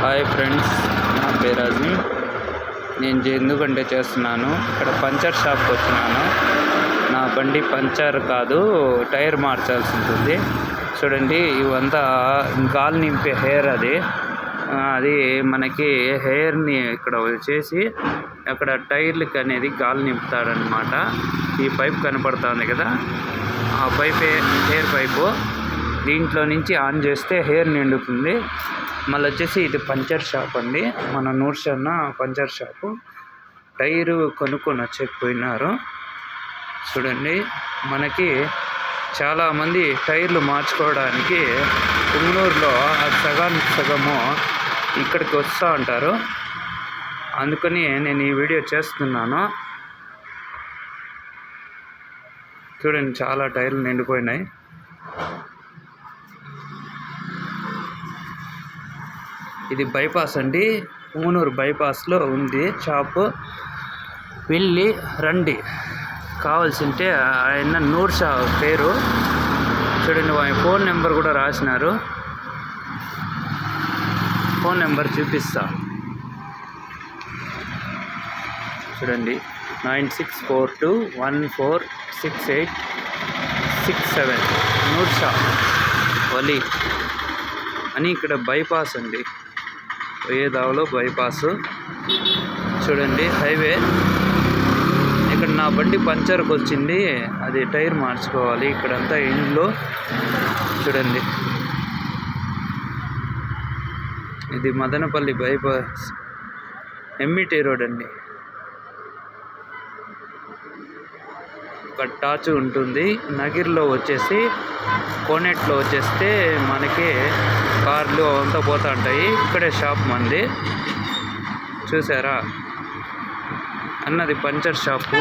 Hi friends, నా పేరు అజీమ్. నేను ఎందుకంటే చేస్తున్నాను, ఇక్కడ పంచర్ షాప్కి వచ్చినాను. నా బండి పంచర్ కాదు, టైర్ మార్చాల్సి ఉంటుంది. చూడండి, ఇవంతా గాలి నింపే హెయిర్. అది మనకి హెయిర్ని ఇక్కడ చేసి అక్కడ టైర్లకి అనేది గాలి నింపుతాడనమాట. ఈ పైప్ కనపడుతుంది కదా, ఆ పైపే హెయిర్ పైపు. దీంట్లో నుంచి ఆన్ చేస్తే హెయిర్ నిండుతుంది. మళ్ళీ వచ్చేసి ఇది పంచర్ షాప్ అండి, మన నూర్షన్న పంచర్ షాపు. టైరు కొనుక్కొని వచ్చేకపోయినారు. చూడండి, మనకి చాలామంది టైర్లు మార్చుకోవడానికి పుంగనూరులో సగానికి సగము ఇక్కడికి వస్తూ ఉంటారు. అందుకని నేను ఈ వీడియో చేస్తున్నాను. చూడండి, చాలా టైర్లు నిండిపోయినాయి. ఇది బైపాస్ అండి, పుంగనూరు బైపాస్లో ఉంది షాపు. వెళ్ళి రండి, కావాల్సింటే ఆయన నూర్ షా పేరు. చూడండి, ఆయన ఫోన్ నెంబర్ కూడా రాసినారు. ఫోన్ నెంబర్ చూపిస్తా చూడండి, 9642146867. నూర్ షా వలీ అని. ఇక్కడ బైపాస్ అండి, పోయేదావలో బైపాస్. చూడండి, హైవే. ఇక్కడ నా బండి పంచర్కి వచ్చింది, అది టైర్ మార్చుకోవాలి. ఇక్కడంతా ఇండ్లు. చూడండి, ఇది మదనపల్లి బైపాస్, ఎంఈటీ రోడ్ అండి. ఒక టార్చ్ ఉంటుంది. నగిర్లో వచ్చేసి కోనేట్లో వచ్చేస్తే మనకి కార్లు అంతా పోతూ ఉంటాయి. ఇక్కడే షాప్ మంది. చూసారా అన్నది పంచర్ షాపు.